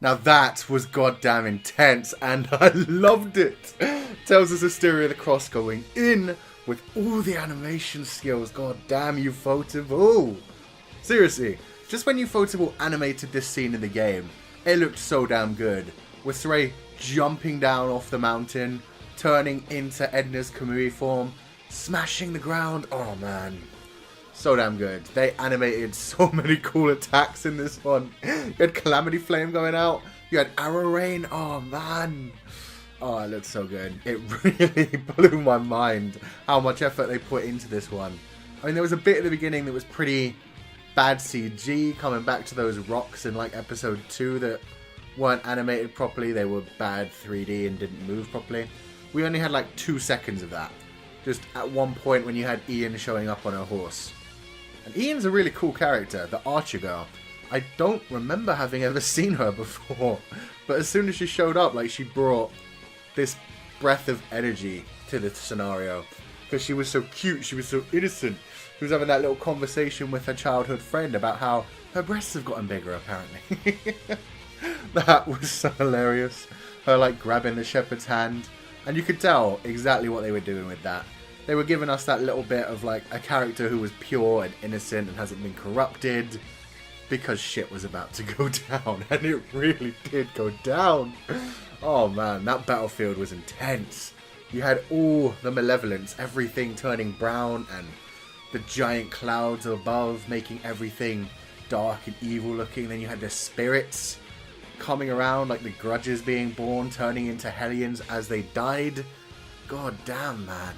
Now that was goddamn intense, and I loved it. Tells us Zestiria the Cross going in with all the animation skills. God damn you, Ufotable. Seriously, just when Ufotable animated this scene in the game, it looked so damn good. With Sorey jumping down off the mountain, turning into Edna's Kamui form, smashing the ground. Oh man. So damn good. They animated so many cool attacks in this one. You had Calamity Flame going out. You had Arrow Rain. Oh man. Oh, it looked so good. It really blew my mind how much effort they put into this one. I mean, there was a bit at the beginning that was pretty bad CG, coming back to those rocks in like episode 2 that weren't animated properly. They were bad 3D and didn't move properly. We only had like 2 seconds of that. Just at one point when you had Ian showing up on a horse. And Ian's a really cool character, the Archer girl. I don't remember having ever seen her before. But as soon as she showed up, like, she brought this breath of energy to the scenario. Because she was so cute, she was so innocent. She was having that little conversation with her childhood friend about how her breasts have gotten bigger, apparently. That was so hilarious. Her, like, grabbing the shepherd's hand. And you could tell exactly what they were doing with that. They were giving us that little bit of like a character who was pure and innocent and hasn't been corrupted because shit was about to go down. And it really did go down. Oh man, that battlefield was intense. You had all the malevolence, everything turning brown and the giant clouds above making everything dark and evil looking. Then you had the spirits coming around, like the grudges being born, turning into Hellions as they died. God damn, man.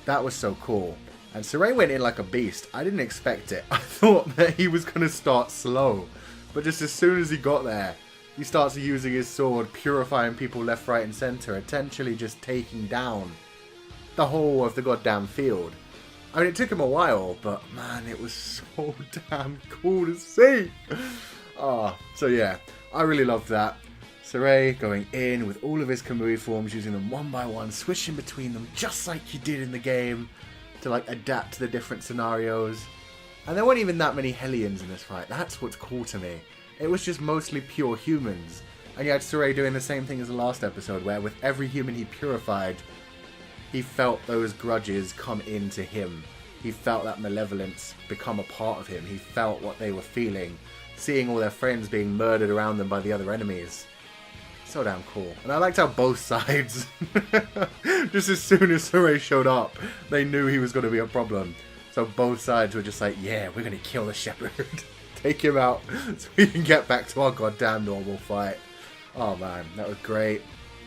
That was so cool. And Sorey went in like a beast. I didn't expect it. I thought that he was going to start slow. But just as soon as he got there, he starts using his sword, purifying people left, right and centre, essentially just taking down the whole of the goddamn field. I mean, it took him a while, but man, it was so damn cool to see. So yeah, I really loved that. Sorey going in with all of his Kamui forms, using them one by one, switching between them just like he did in the game to like adapt to the different scenarios. And there weren't even that many Hellions in this fight. That's what's cool to me. It was just mostly pure humans. And you had Sorey doing the same thing as the last episode, where with every human he purified, he felt those grudges come into him. He felt that malevolence become a part of him. He felt what they were feeling, seeing all their friends being murdered around them by the other enemies. So damn cool. And I liked how both sides, just as soon as Sorey showed up, they knew he was going to be a problem. So both sides were just like, yeah, we're going to kill the shepherd. Take him out so we can get back to our goddamn normal fight. Oh man, that was great.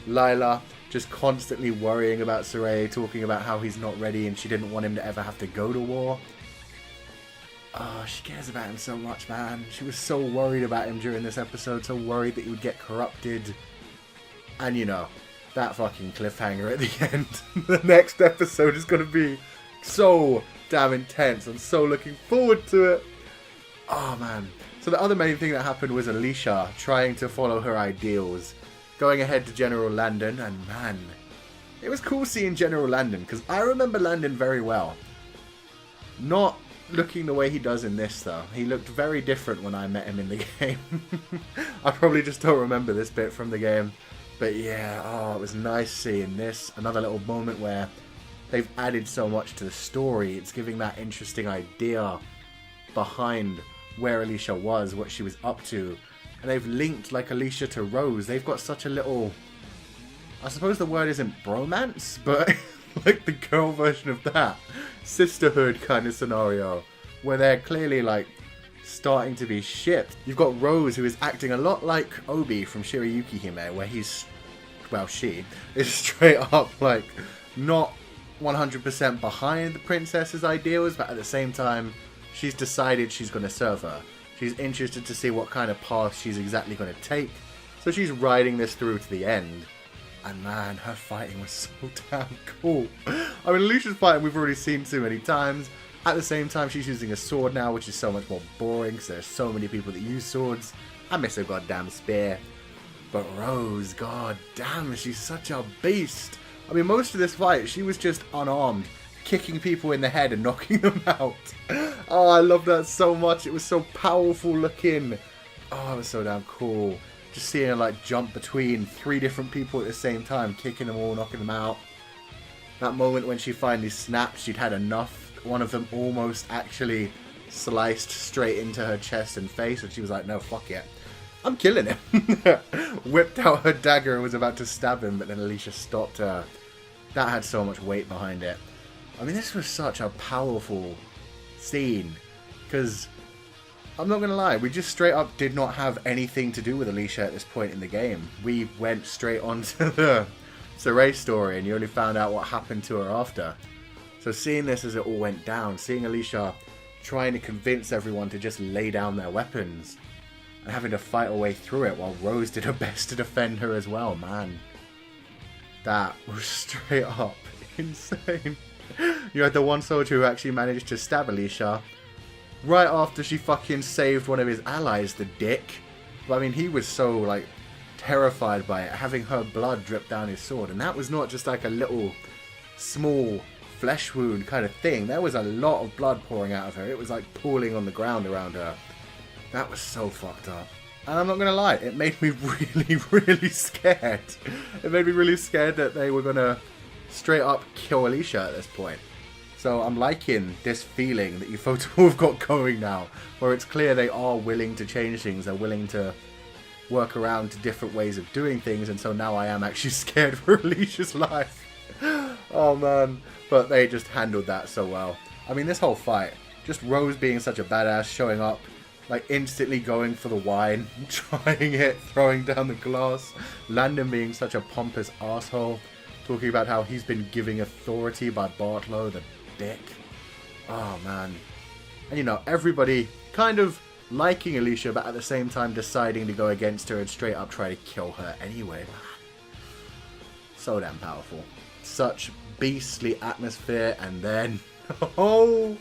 Lila just constantly worrying about Sorey, talking about how he's not ready and she didn't want him to ever have to go to war. Oh, she cares about him so much, man. She was so worried about him during this episode, so worried that he would get corrupted. And you know, that fucking cliffhanger at the end. The next episode is going to be so damn intense. I'm so looking forward to it. Oh man. So the other main thing that happened was Alisha trying to follow her ideals, going ahead to General Landon, and man, it was cool seeing General Landon, because I remember Landon very well. Not looking the way he does in this though. He looked very different when I met him in the game. I probably just don't remember this bit from the game. But yeah, oh, it was nice seeing this. Another little moment where they've added so much to the story. It's giving that interesting idea behind where Alisha was, what she was up to. And they've linked like Alisha to Rose. They've got such a little, I suppose the word isn't bromance, but like the girl version of that. Sisterhood kind of scenario. Where they're clearly like starting to be shipped. You've got Rose, who is acting a lot like Obi from Shirayuki Hime, where he's, well, she is straight up like not 100% behind the princess's ideals, but at the same time she's decided she's going to serve her. She's interested to see what kind of path she's exactly going to take, so she's riding this through to the end. And man, her fighting was so damn cool. I mean, Alisha's fighting we've already seen too many times. At the same time, she's using a sword now, which is so much more boring because there's so many people that use swords. I miss her goddamn spear. But Rose, god damn, she's such a beast. I mean, most of this fight, she was just unarmed, kicking people in the head and knocking them out. Oh, I love that so much. It was so powerful looking. Oh, it was so damn cool. Just seeing her like jump between 3 different people at the same time, kicking them all, knocking them out. That moment when she finally snapped, she'd had enough. One of them almost actually sliced straight into her chest and face, and she was like, no, fuck it. I'm killing him. Whipped out her dagger and was about to stab him, but then Alisha stopped her. That had so much weight behind it. I mean, this was such a powerful scene. Because, I'm not going to lie, we just straight up did not have anything to do with Alisha at this point in the game. We went straight on to the Sorey story, and you only found out what happened to her after. So seeing this as it all went down, seeing Alisha trying to convince everyone to just lay down their weapons, and having to fight her way through it while Rose did her best to defend her as well, man. That was straight up insane. You had the one soldier who actually managed to stab Alisha right after she fucking saved one of his allies, the dick. But I mean, he was so, like, terrified by it, having her blood drip down his sword. And that was not just like a little, small flesh wound kind of thing. There was a lot of blood pouring out of her. It was like pooling on the ground around her. That was so fucked up. And I'm not going to lie, it made me really, really scared. It made me really scared that they were going to straight up kill Alisha at this point. So I'm liking this feeling that Ufotable have got going now, where it's clear they are willing to change things, they're willing to work around to different ways of doing things, and so now I am actually scared for Alicia's life. Oh man, but they just handled that so well. I mean, this whole fight, just Rose being such a badass, showing up, like instantly going for the wine, trying it, throwing down the glass. Landon being such a pompous asshole, talking about how he's been giving authority by Bartlow, the dick. Oh man. And you know, everybody kind of liking Alisha, but at the same time deciding to go against her and straight up try to kill her anyway. So damn powerful. Such beastly atmosphere, and then oh,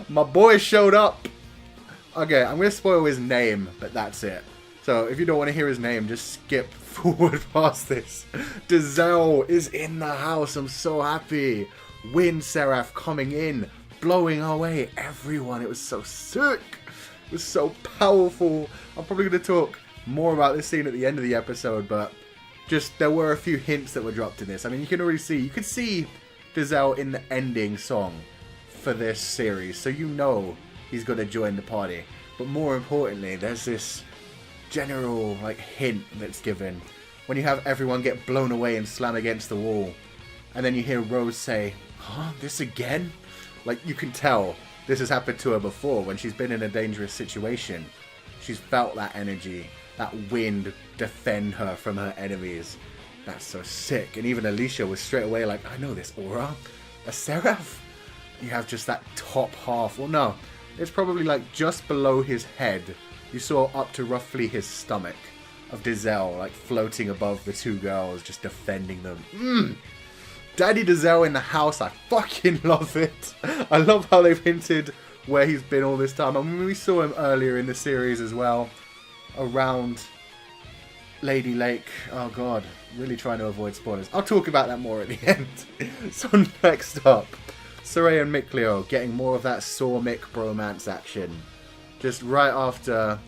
my boy showed up. Okay, I'm going to spoil his name, but that's it. So, if you don't want to hear his name, just skip forward past this. Dezel is in the house. I'm so happy. Wind Seraph coming in, blowing away everyone. It was so sick. It was so powerful. I'm probably going to talk more about this scene at the end of the episode, but just there were a few hints that were dropped in this. I mean, you can already see, you could see Dezel in the ending song for this series, so you know he's going to join the party. But more importantly, there's this general like hint that's given when you have everyone get blown away and slam against the wall, and then you hear Rose say, "Huh, this again?" Like, you can tell this has happened to her before when she's been in a dangerous situation. She's felt that energy, that wind defend her from her enemies. That's so sick. And even Alisha was straight away like, I know this aura. A Seraph? You have just that top half. Well, no. It's probably like just below his head. You saw up to roughly his stomach of Dezel, like floating above the two girls, just defending them. Daddy Dezel in the house. I fucking love it. I love how they've hinted where he's been all this time. I mean, we saw him earlier in the series as well, around Lady Lake. Oh god, really trying to avoid spoilers. I'll talk about that more at the end. So next up, Sorey and Mikleo getting more of that SorMik bromance action. Just right after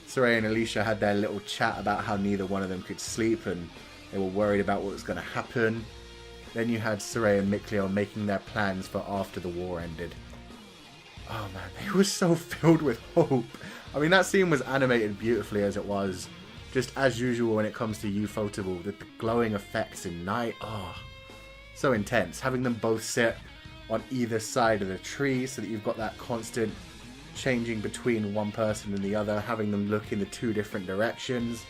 Sorey and Alisha had their little chat about how neither one of them could sleep and they were worried about what was going to happen. Then you had Sorey and Mikleo making their plans for after the war ended. Oh man, they were so filled with hope. I mean, that scene was animated beautifully as it was. Just as usual when it comes to Ufotable, the glowing effects in night. Oh, so intense. Having them both sit on either side of the tree so that you've got that constant changing between one person and the other, having them look in the two different directions.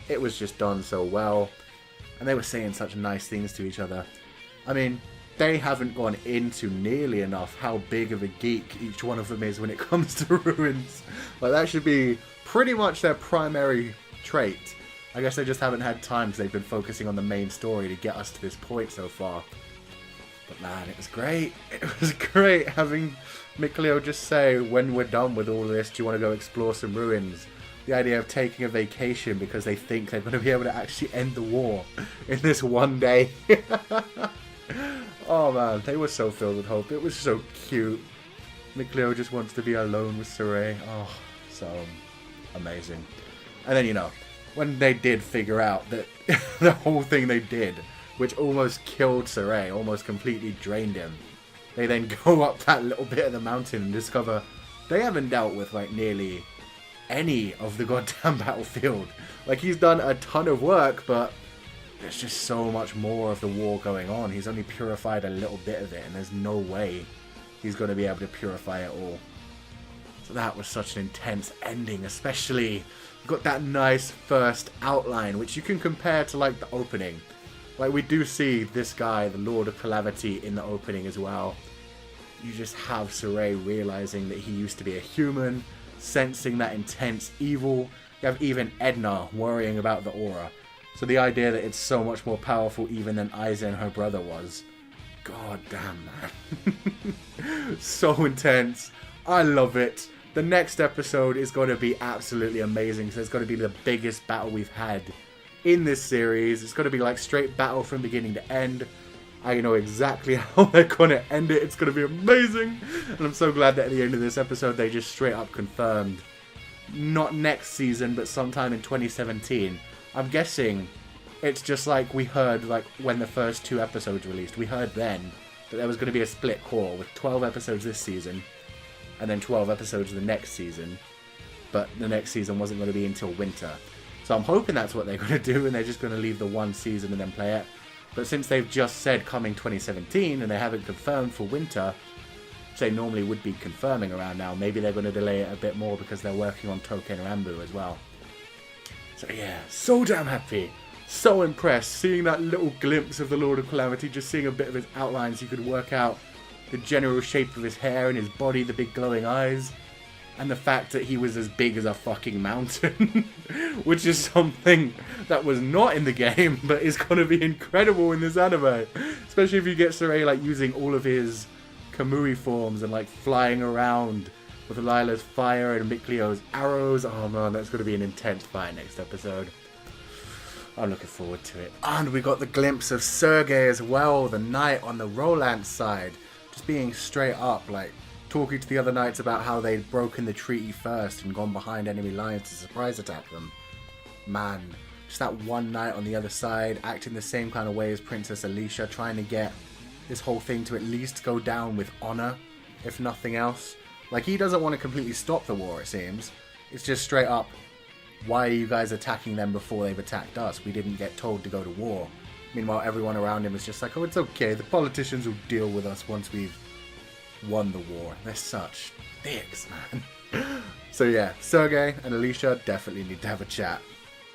It was just done so well. And they were saying such nice things to each other. I mean, they haven't gone into nearly enough how big of a geek each one of them is when it comes to ruins. Like, that should be pretty much their primary trait. I guess they just haven't had time because they've been focusing on the main story to get us to this point so far. But man, it was great. It was great having Mikleo just say, when we're done with all this, do you want to go explore some ruins? The idea of taking a vacation because they think they're going to be able to actually end the war in this one day. Oh man, they were so filled with hope. It was so cute. Mikleo just wants to be alone with Sorey. Oh, so amazing. And then, you know, when they did figure out that the whole thing they did, which almost killed Sorey, almost completely drained him, they then go up that little bit of the mountain and discover they haven't dealt with like nearly any of the goddamn battlefield. Like, he's done a ton of work, but there's just so much more of the war going on. He's only purified a little bit of it, and there's no way he's going to be able to purify it all. So that was such an intense ending, especially you got that nice first outline, which you can compare to like the opening. Like, we do see this guy, the Lord of Calamity, in the opening as well. You just have Sorey realizing that he used to be a human, sensing that intense evil. You have even Edna worrying about the aura. So the idea that it's so much more powerful even than Isa and her brother was. God damn, man. So intense. I love it. The next episode is going to be absolutely amazing. So it's going to be the biggest battle we've had in this series. It's going to be like straight battle from beginning to end. I know exactly how they're going to end it. It's going to be amazing. And I'm so glad that at the end of this episode they just straight up confirmed. Not next season, but sometime in 2017. I'm guessing it's just like we heard like when the first 2 episodes released. We heard then that there was going to be a split core with 12 episodes this season and then 12 episodes the next season. But the next season wasn't going to be until winter. So I'm hoping that's what they're going to do and they're just going to leave the one season and then play it. But since they've just said coming 2017 and they haven't confirmed for winter, which they normally would be confirming around now, maybe they're going to delay it a bit more because they're working on Touken Ranbu as well. So yeah, so damn happy. So impressed. Seeing that little glimpse of the Lord of Calamity, just seeing a bit of his outlines, you could work out the general shape of his hair and his body, the big glowing eyes. And the fact that he was as big as a fucking mountain. Which is something that was not in the game, but is going to be incredible in this anime. Especially if you get Sorey like using all of his Kamui forms and like flying around with Lila's fire and Mikleo's arrows. Oh man, that's going to be an intense fight next episode. I'm looking forward to it. And we got the glimpse of Sergei as well, the knight on the Roland side. Just being straight up, like, talking to the other knights about how they'd broken the treaty first and gone behind enemy lines to surprise attack them. Man, just that one knight on the other side, acting the same kind of way as Princess Alisha, trying to get this whole thing to at least go down with honor, if nothing else. Like, he doesn't want to completely stop the war, it seems. It's just straight up, why are you guys attacking them before they've attacked us? We didn't get told to go to war. Meanwhile, everyone around him is just like, oh, it's okay, the politicians will deal with us once we've won the war. They're such dicks, man. So yeah, Sergei and Alisha definitely need to have a chat.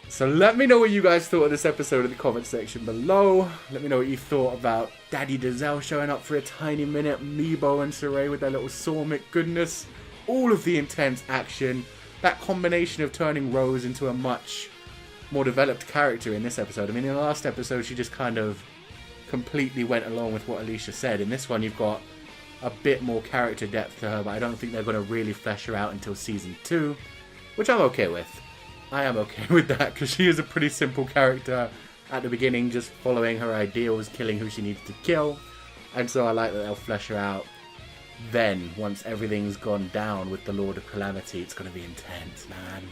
So let me know what you guys thought of this episode in the comment section below. Let me know what you thought about Daddy Dezel showing up for a tiny minute, Meebo and Sorey with their little SorMik goodness, all of the intense action, that combination of turning Rose into a much more developed character in this episode. I mean, in the last episode she just kind of completely went along with what Alisha said. In this one you've got a bit more character depth to her, but I don't think they're going to really flesh her out until season 2, which I'm okay with. I am okay with that, because she is a pretty simple character at the beginning, just following her ideals, killing who she needs to kill, and so I like that they'll flesh her out. Then, once everything's gone down with the Lord of Calamity, it's going to be intense, man.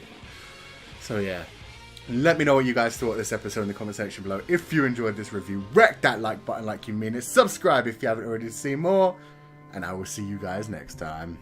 So yeah, let me know what you guys thought of this episode in the comment section below. If you enjoyed this review, wreck that like button like you mean it, subscribe if you haven't already to see more, and I will see you guys next time.